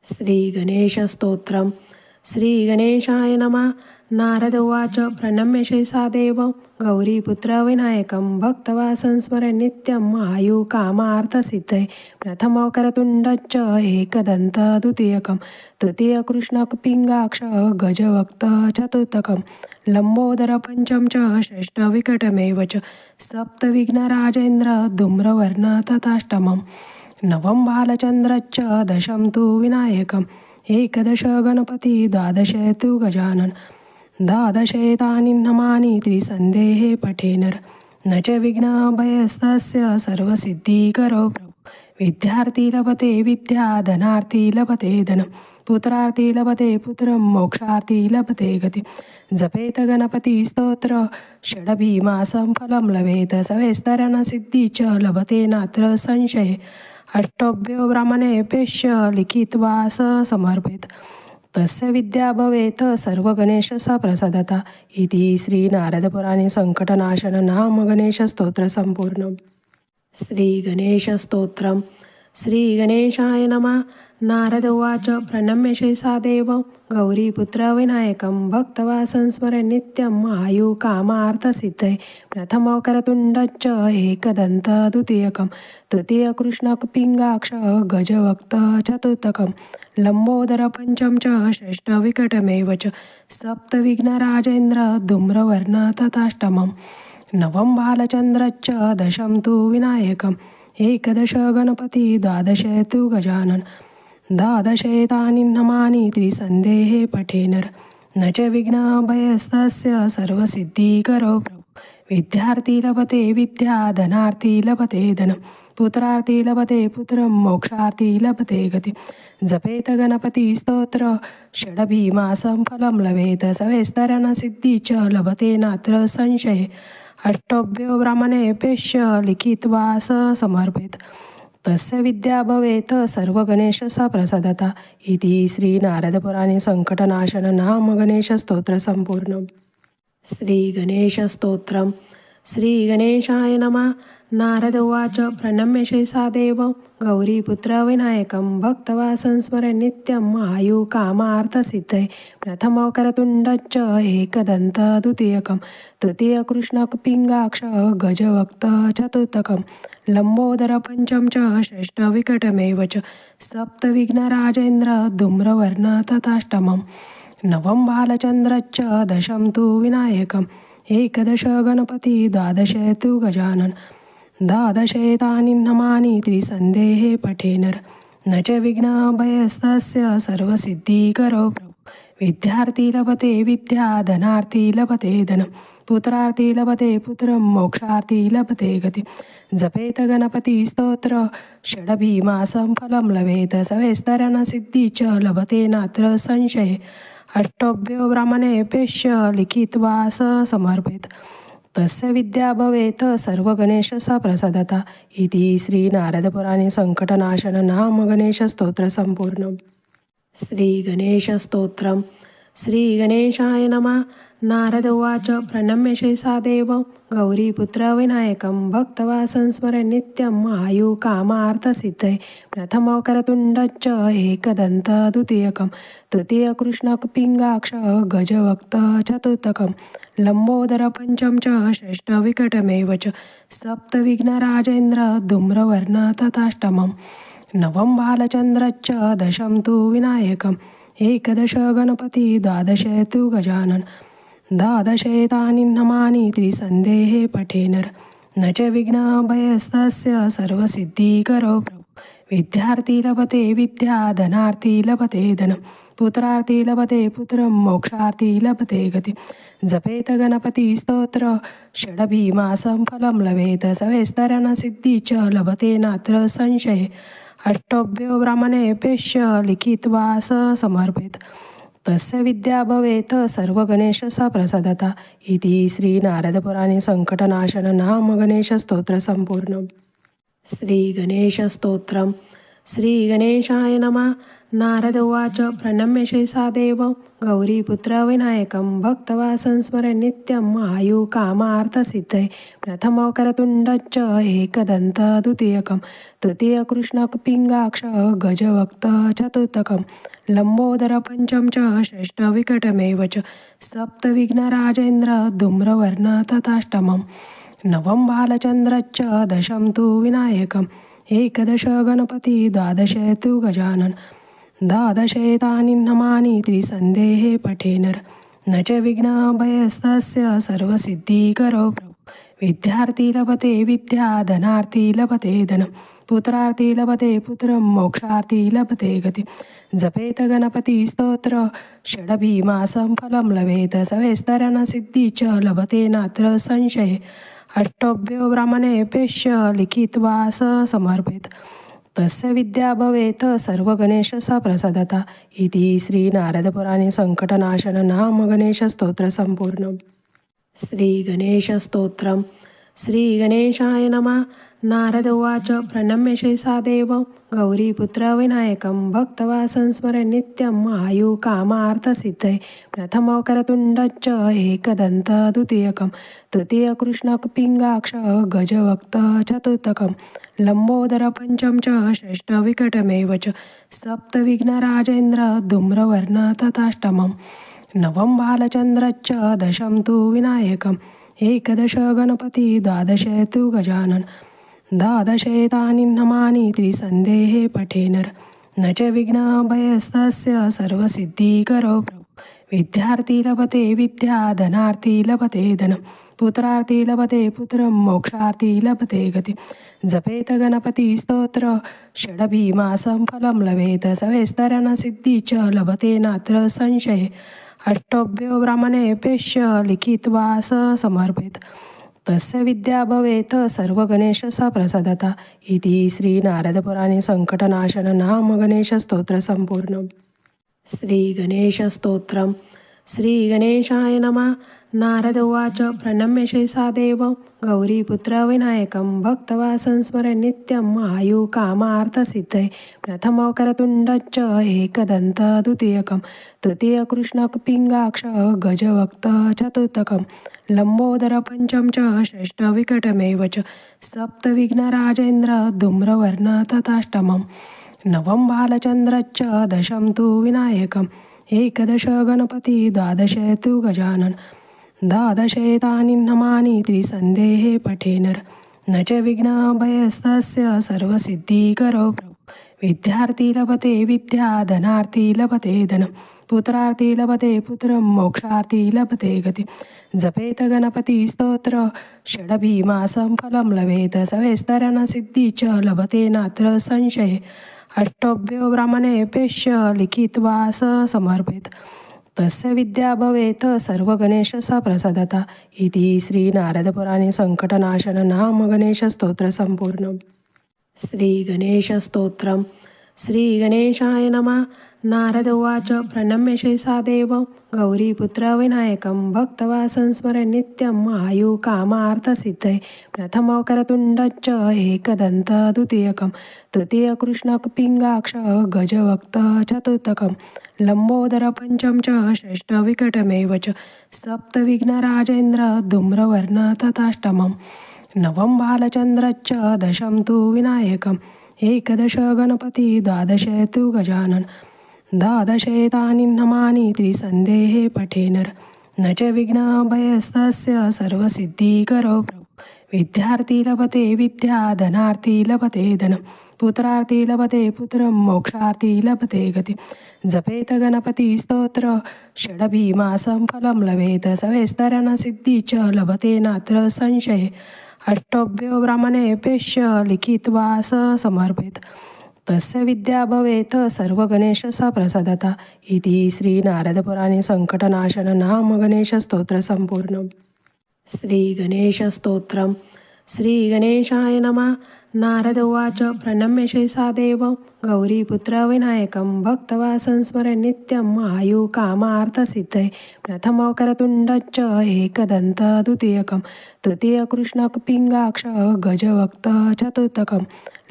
श्री गणेश स्तोत्रम. श्री गणेशाय नमः. नारद उवाच प्रणम्य शेषा देवं गौरीपुत्र विनायकं भक्तवासं स्मरन् नित्यं आयु कामार्थसिद्धये प्रथमवक्रतुण्डश्च एकदन्तं द्वितीयकं तृतीयकृष्णपिङ्गाक्ष गजवक्त्र चतुर्थकं लम्बोदर पंचम च षष्ठविकटमेव च सप्तविघ्नराजेन्द्र धूम्रवर्ण तथाष्टमम् नवम बालचंद्रश्च दशम तु विनायकम् एकदश गणपती द्वादश तु गजानन द्वादशेतानि नामानि त्रिसन्देहे पठेनर न च विघ्नभयस्तस्य सर्वसिद्धिकरो प्रभु विद्यार्थी लभते विद्या धनार्थी लभते धनं पुत्रार्थी लभते पुत्रं मोक्षार्थी लभते गती जपेत गणपती स्तोत्र षडभीमासं फलं लभेत सवेस्तरण सिद्धी च लभते नात्र संशये अष्टभ्यो ब्राह्मणेभ्यश्च लिखित्वा स समर्पेत तस्य विद्या भवेत् सर्व गणेश स प्रसादता इति श्री नारद पुराणे संकटनाशन नाम गणेश स्तोत्र संपूर्ण. श्री गणेश स्तोत्रम. श्री गणेशाय नमः. नारद उवाच प्रणम्य शेषा देवं गौरीपुत्र विनायकं भक्तवासं स्मरन् नित्यं आयु कामार्थसिद्धये प्रथमवक्रतुण्डश्च एकदन्तं द्वितीयकं तृतीयकृष्णपिङ्गाक्ष गजवक्त्र चतुर्थकं लम्बोदर पंचम च षष्ठविकटमेव च सप्तविघ्नराजेन्द्र धूम्रवर्ण तथाष्टमम् नवम बालचंद्रश्च दशम तु विनायकम् एकदश गणपती द्वादश तु गजानन द्वादशेतानि नामानि त्रिसन्देहे पठेनर न च विघ्नभयस्तस्य सर्वसिद्धिकरो प्रभु विद्यार्थी लभते विद्या धनार्थी लभते धनं पुत्रार्थी लभते पुत्रं मोक्षार्थी लभते गती जपेत गणपती स्तोत्र षडभीमासं फलं लभेत सवेस्तरण सिद्धी च लभते नात्र संशये अष्टभ्यो ब्राह्मणेभ्यश्च लिखित्वा स समर्पेत तस्य विद्या भवेत् सर्व गणेश स प्रसादता इति श्री नारद पुराणे संकटनाशन नाम गणेश स्तोत्र संपूर्ण. श्री गणेश स्तोत्रम. श्री गणेशाय नमः. नारद उवाच प्रणम्य शेषा देवं गौरीपुत्र विनायकं भक्तवासं स्मरन् नित्यं आयु कामार्थसिद्धये प्रथमवक्रतुण्डश्च एकदन्तं द्वितीयकं तृतीयकृष्णपिङ्गाक्ष गजवक्त्र चतुर्थकं लम्बोदर पंचम च षष्ठविकटमेव च सप्तविघ्नराजेन्द्र धूम्रवर्ण तथाष्टमम् नवम बालचंद्रश्च दशम तु विनायकम् एकदश गणपती द्वादश तु गजानन द्वादशेतानि नामानि त्रिसन्देहे पठेनर न च विघ्नभयस्तस्य सर्वसिद्धिकरो प्रभु विद्यार्थी लभते विद्या धनार्थी लभते धनं पुत्रार्थी लभते पुत्रं मोक्षार्थी लभते गती जपेत गणपती स्तोत्र षडभीमासं फलं लभेत सवेस्तरण सिद्धी च लभते नात्र संशये अष्टभ्यो ब्राह्मणेभ्यश्च लिखित्वा स समर्पेत तस्य विद्या भवेत् सर्व गणेश स प्रसादता इति श्री नारद पुराणे संकटनाशन नाम गणेश स्तोत्र संपूर्ण. श्री गणेश स्तोत्रम. श्री गणेशाय नमः. नारद उवाच प्रणम्य शेषा देवं गौरीपुत्र विनायकं भक्तवासं स्मरन् नित्यं आयु कामार्थसिद्धये प्रथमवक्रतुण्डश्च एकदन्तं द्वितीयकं तृतीयकृष्णपिङ्गाक्ष गजवक्त्र चतुर्थकं लम्बोदर पंचम च षष्ठविकटमेव च सप्तविघ्नराजेन्द्र धूम्रवर्ण तथाष्टमम् नवम बालचंद्रश्च दशम तु विनायकम् एकदश गणपती द्वादश तु गजानन द्वादशेतानि नामानि त्रिसन्देहे पठेनर न च विघ्नभयस्तस्य सर्वसिद्धिकरो प्रभु विद्यार्थी लभते विद्या धनार्थी लभते धनं पुत्रार्थी लभते पुत्रं मोक्षार्थी लभते गती जपेत गणपती स्तोत्र षडभीमासं फलं लभेत सवेस्तरण सिद्धी च लभते नात्र संशये अष्टभ्यो ब्राह्मणेभ्यश्च लिखित्वा स समर्पेत तस्य विद्या भवेत् सर्व गणेश स प्रसादता इति श्री नारद पुराणे संकटनाशन नाम गणेश स्तोत्र संपूर्ण. श्री गणेश स्तोत्रम. श्री गणेशाय नमः. नारद उवाच प्रणम्य शेषा देवं गौरीपुत्र विनायकं भक्तवासं स्मरन् नित्यं आयु कामार्थसिद्धये प्रथमो करतुण्डश्च एकदन्तं द्वितीयकं तृतीयकृष्णपिङ्गाक्ष गजवक्त्रं चतुर्थकं लम्बोदरं पञ्चमं च षष्ठविकटमेव च सप्तविघ्नराजेन्द्र धूम्रवर्णं तथाष्टमं नवम बालचन्द्रश्च दशम तु विनायकम् एकादश गणपती द्वादश तु गजानन द्वादशेतानि नामानि त्रिसन्देहे पठेनर न च विघ्नभयस्तस्य सर्वसिद्धिकरो प्रभु विद्यार्थी लभते विद्या धनार्थी लभते धनं पुत्रार्थी लभते पुत्रं मोक्षार्थी लभते गति जपेत गणपती स्तोत्र षडभिमासं फलं लभेत सवेस्तरण सिद्धी च लभते नात्र संशये अष्टभ्यो ब्राह्मणेभ्यश्च लिखित्वा स समर्पेत तस्य विद्या भवेत् सर्व गणेश स प्रसादता इति श्री नारद पुराणे संकटनाशन नाम गणेश स्तोत्र संपूर्ण श्री गणेश स्तोत्रम श्री गणेशाय नमः नारद उवाच प्रणम्य शेषा देवं गौरीपुत्र विनायकं भक्तवासं स्मरन् नित्यं आयु कामार्थसिद्धये प्रथमो करतुण्डश्च एकदन्तं द्वितीयकं तृतीयकृष्णपिङ्गाक्ष गजवक्त्रं चतुर्थकं लम्बोदरं पञ्चमं च षष्ठविकटमेव च सप्तविघ्नराजेन्द्र धूम्रवर्णं तथाष्टमं नवम बालचन्द्रश्च दशम तु विनायकम् एकादश गणपती द्वादश तु गजानन द्वादशेतानि नामानि त्रिसन्देहे पठेनर न च विघ्नभयस्तस्य सर्वसिद्धिकरो प्रभु विद्यार्थी लभते विद्या धनार्थी लभते धनं पुत्रार्थी लभते पुत्रं मोक्षार्थी लभते गति जपेत गणपती स्तोत्र षडभिमासं फलं लभेत सवेस्तरण सिद्धी च लभते नात्र संशये अष्टभ्यो ब्राह्मणेभ्यश्च लिखित्वा स समर्पेत तस्य विद्या भवेत् सर्व गणेश स प्रसादता इति श्री नारद पुराणे संकटनाशन नाम गणेश स्तोत्र संपूर्ण श्री गणेश स्तोत्रम श्री गणेशाय नमः नारद उवाच प्रणम्य शेषा देवं गौरीपुत्र विनायकं भक्तवासं स्मरन् नित्यं आयु कामार्थसिद्धये प्रथमो करतुण्डश्च एकदन्तं द्वितीयकं तृतीयकृष्णपिङ्गाक्ष गजवक्त्रं चतुर्थकं लम्बोदरं पञ्चमं च षष्ठविकटमेव च सप्तविघ्नराजेन्द्र धूम्रवर्णं तथाष्टमं नवम बालचन्द्रश्च दशम तु विनायकम् एकादश गणपती द्वादश तु गजानन द्वादशेतानि नामानि त्रिसन्देहे पठेनर न च विघ्नभयस्तस्य सर्वसिद्धिकरो प्रभु विद्यार्थी लभते विद्या धनार्थी लभते धनं पुत्रार्थी लभते पुत्रं मोक्षार्थी लभते गति जपेत गणपती स्तोत्र षडभिमासं फलं लभेत सवेस्तरण सिद्धी च लभते नात्र संशये अष्टभ्यो ब्राह्मणेभ्यश्च लिखित्वा स समर्पेत तस्य विद्या भवेत् सर्व गणेश स प्रसादता इति श्री नारद पुराणे संकटनाशन नाम गणेश स्तोत्र संपूर्ण श्री गणेश स्तोत्रम श्री गणेशाय नमः नारद उवाच प्रणम्य शेषा देवं गौरीपुत्र विनायकं भक्तवासं स्मरन् नित्यं आयु कामार्थसिद्धये प्रथमो करतुण्डश्च एकदन्तं द्वितीयकं तृतीयकृष्णपिङ्गाक्ष गजवक्त्रं चतुर्थकं लम्बोदरं पञ्चमं च षष्ठविकटमेव च सप्तविघ्नराजेन्द्र धूम्रवर्णं तथाष्टमं नवम बालचन्द्रश्च दशम तु विनायकम् एकादश गणपती द्वादश तु गजानन द्वादशेतानि नामानि त्रिसन्देहे पठेनर न च विघ्नभयस्तस्य सर्वसिद्धिकरो प्रभु विद्यार्थी लभते विद्या धनार्थी लभते धनं पुत्रार्थी लभते पुत्रं मोक्षार्थी लभते गति जपेत गणपती स्तोत्र षडभिमासं फलं लभेत सवेस्तरण सिद्धी च लभते नात्र संशये अष्टभ्यो ब्राह्मणेभ्यश्च लिखित्वा स समर्पेत तस्य विद्या भवेत् सर्व गणेश स प्रसादता इति श्री नारद पुराणे संकटनाशन नाम गणेश स्तोत्र संपूर्ण श्री गणेश स्तोत्रम श्री गणेशाय नमः नारद उवाच प्रणम्य शेषादेवं गौरीपुत्र विनायकं भक्तवासं स्मरे नित्यं आयुकामार्थसिद्धये प्रथमकरतुण्डश्च एकदन्त द्वितीयकं तृतीयकृष्णपिङ्गाक्ष गजवक्त्र चतुर्थकं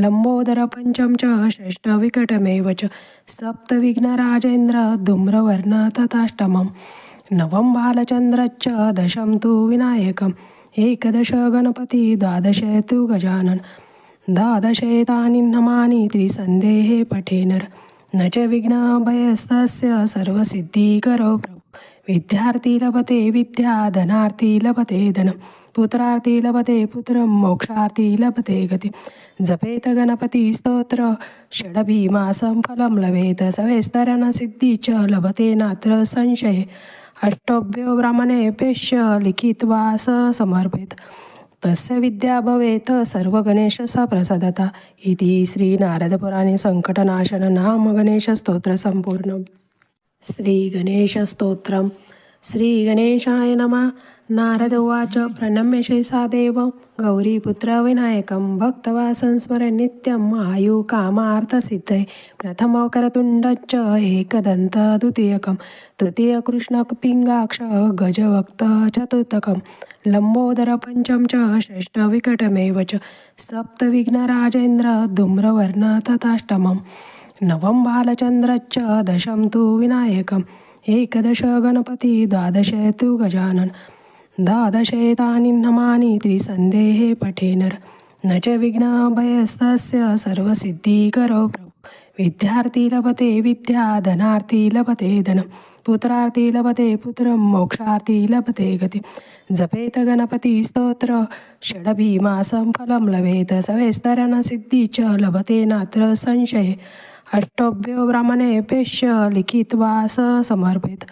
लम्बोदर पंचम च षष्ठविकटमेव च सप्तविघ्नराजेन्द्र धूम्रवर्ण तथाष्टमं नवम बालचन्द्रश्च दशम तु विनायकम् एकदश गणपती द्वादश तु गजानन द्वादशेतानि नमानि त्रिसन्देहे पठेनर न च विघ्नभयस्तस्य सर्वसिद्धिकरो प्रभु विद्यार्थी लभते विद्या धनार्थी लभते धनं पुत्रार्थी लभते पुत्रं मोक्षार्थी लभते गती जपेत गणपती स्तोत्र षडभीमासं फलं लभेत सवेस्तरण सिद्धी च लभते नात्र संशये अष्टभ्यो ब्राह्मणेभ्यश्च लिखित्वा स समर्पेत तस्य विद्या भवेत सर्व गणेश सा प्रसादता इति श्री नारद पुराणे संकटनाशन नाम गणेश स्तोत्र संपूर्ण श्री गणेश स्तोत्रम श्री गणेशाय नमः नारद उवाच प्रणम्य शेषादेवं गौरीपुत्र विनायकं भक्तवासं स्मरे नित्यं आयुकामार्थसिद्धये प्रथमकरतुण्डश्च एकदन्त द्वितीयकं तृतीयकृष्णपिङ्गाक्ष गजवक्त्र चतुर्थकं लम्बोदर पंचम च षष्ठविकटमेव च सप्तविघ्नराजेन्द्र धूम्रवर्ण तथाष्टमं नवम बालचन्द्रश्च दशम तु विनायकम् एकदश गणपती द्वादश तु गजानन द्वादशेतानि नमानि त्रिसन्देहे पठेनर न च विघ्नभयस्तस्य सर्वसिद्धिकरो प्रभु विद्यार्थी लभते विद्या धनार्थी लभते धनं पुत्रार्थी लभते पुत्रं मोक्षार्थी लभते गती जपेत गणपती स्तोत्र षडभीमासं फलं लभेत सवेस्तरण सिद्धी च लभते नात्र संशये अष्टभ्यो ब्राह्मणेभ्यश्च लिखित्वा स समर्पेत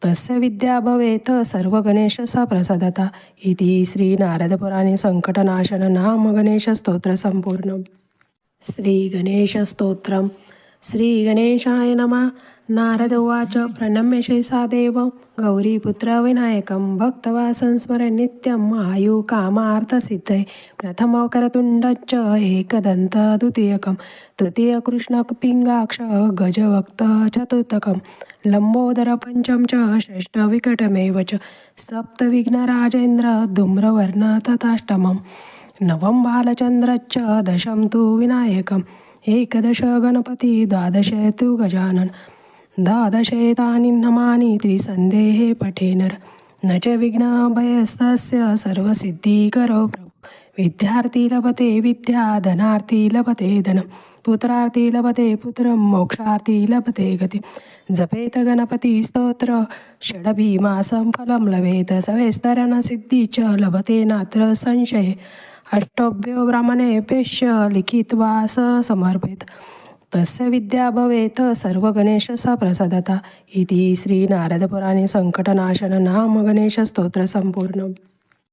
तस्य विद्या भवेत सर्व गणेश सा प्रसादता इति श्री नारद पुराणे संकटनाशन नाम गणेश स्तोत्र संपूर्ण श्री गणेश स्तोत्रम श्री गणेशाय नमः नारद उवाच प्रणम्य शेषादेवं गौरीपुत्र विनायकं भक्तवासं स्मरे नित्यं आयुकामार्थसिद्धये प्रथमकरतुण्डश्च एकदन्त द्वितीयकं तृतीयकृष्णपिङ्गाक्ष गजवक्त्र चतुर्थकं लम्बोदर पंचम च षष्ठविकटमेव च सप्तविघ्नराजेन्द्र धूम्रवर्ण तथाष्टमं नवम बालचन्द्रश्च दशम तु विनायकम् एकदश गणपती द्वादश तु गजानन द्वादशेतानि नमानि त्रिसन्देहे पठेनर न च विघ्नभयस्तस्य सर्वसिद्धिकरो प्रभु विद्यार्थी लभते विद्या धनार्थी लभते धनं पुत्रार्थी लभते पुत्रं मोक्षार्थी लभते गती जपेत गणपती स्तोत्र षडभीमासं फलं लभेत सवेस्तरण सिद्धी च लभते नात्र संशये अष्टभ्यो ब्राह्मणेभ्यश्च लिखित्वा स समर्पेत तस्य विद्या भवेत सर्व गणेश सा प्रसादता इति श्री नारद पुराणे संकटनाशन नाम गणेश स्तोत्र संपूर्ण